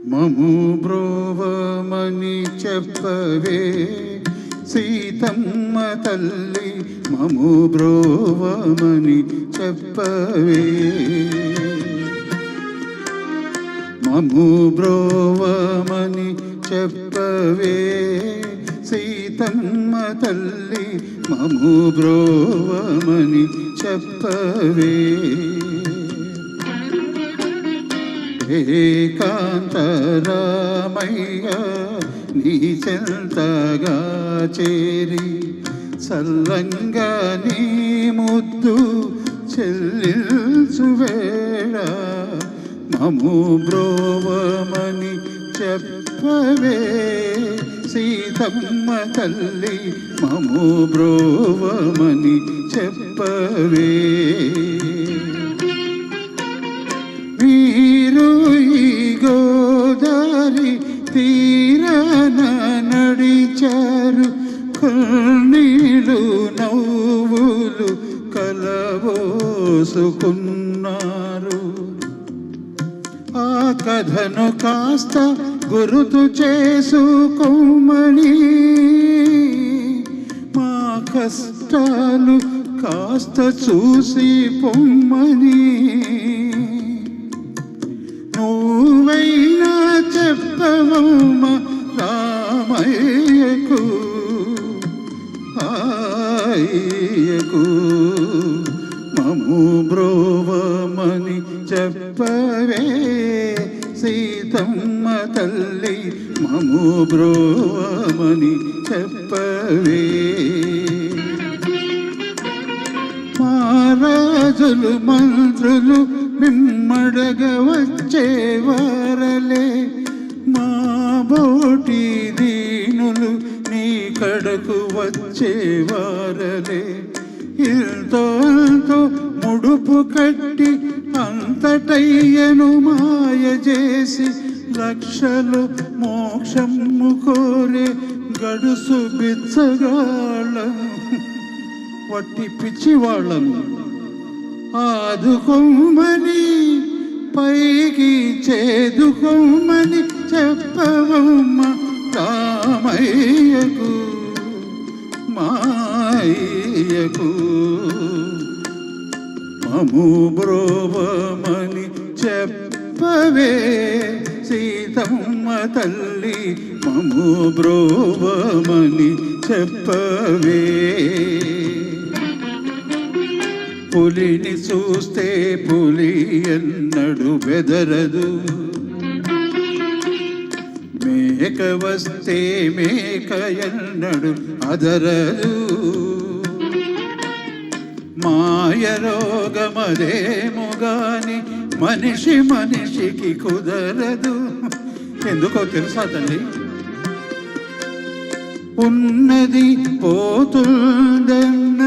మము బ్రోవమని చెప్పవే సీతమ్మ తల్లి, మము బ్రోవమని చెప్పవే. మము బ్రోవమని చెప్పవే సీతమ్మ తల్లి, మము బ్రోవమని చెప్పవే. ఏకాంతరామయ్య నీ చెంతగా చేరి సల్లంగా నీ ముద్దు చెల్లించువేళ, మము బ్రోవమని చెప్పవే సీతమ్మ తల్లి, మము బ్రోవమని చెప్పవే. వీరు ఈ గోదారి తీరాన నడిచారు, కన్నీళ్ళు నవ్వులు కలబోసుకున్నారు. ఆ కథను కాస్త గుర్తు చేసుకోమని, మా కష్టాలు కాస్త చూసి పొమ్మని, నువ్వైనా చెప్పవమ్మా రామయ్యకు ఆయకు, మము బ్రోవమని చెప్పవే సీతమ్మ తల్లి, మము బ్రోవమని చెప్పవే. మహారాజులు మంత్రులు మిమ్మడగ వచ్చేవారలే, మా బోటి దీనులు నీ కడకు వచ్చేవారలే. ఇంతో ముడుపు కట్టి అంతటయ్యను మాయ చేసి, లక్షలు మోక్షము కోరే గడుసు బిచ్చగాళ్ళము, వట్టి పిచ్చివాళ్ళము ఆదుకోమని పైకి చేదుకోమని చెప్పవమ్మ రామయ్యకు మాయ్యకు, మము బ్రోవమని చెప్పవే సీతమ్మ తల్లి, మము బ్రోవమని చెప్పవే. పులిని చూస్తే పులి ఎన్నడు బెదరదు, మేక వస్తే మేక ఎన్నడు అదరదు. మాయ రోగమదేమో గాని మనిషి మనిషికి కుదరదు. ఎందుకో తెలుసా తల్లి? ఉన్నది పోతుందన్న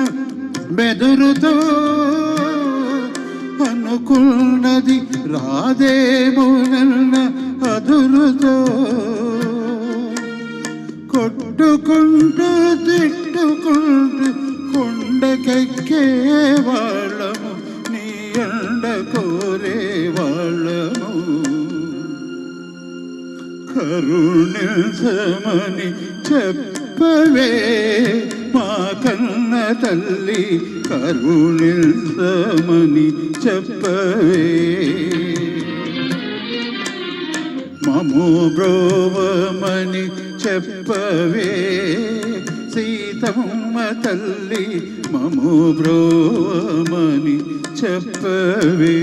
బెదురుతో, అనుకున్నది రాదేమోనన్న అదురుతో, కొట్టుకుంటూ తిట్టుకుంటూ కొండకెక్కే వాళ్ళము, నీ ఎండ కోరే వాళ్ళము. కరుణించమని చెప్పవే మా కన్న తల్లి, కరుణించమని చెప్పవే. మము బ్రోవమని చెప్పవే సీతమ్మ తల్లి, మము బ్రోవమని చెప్పవే.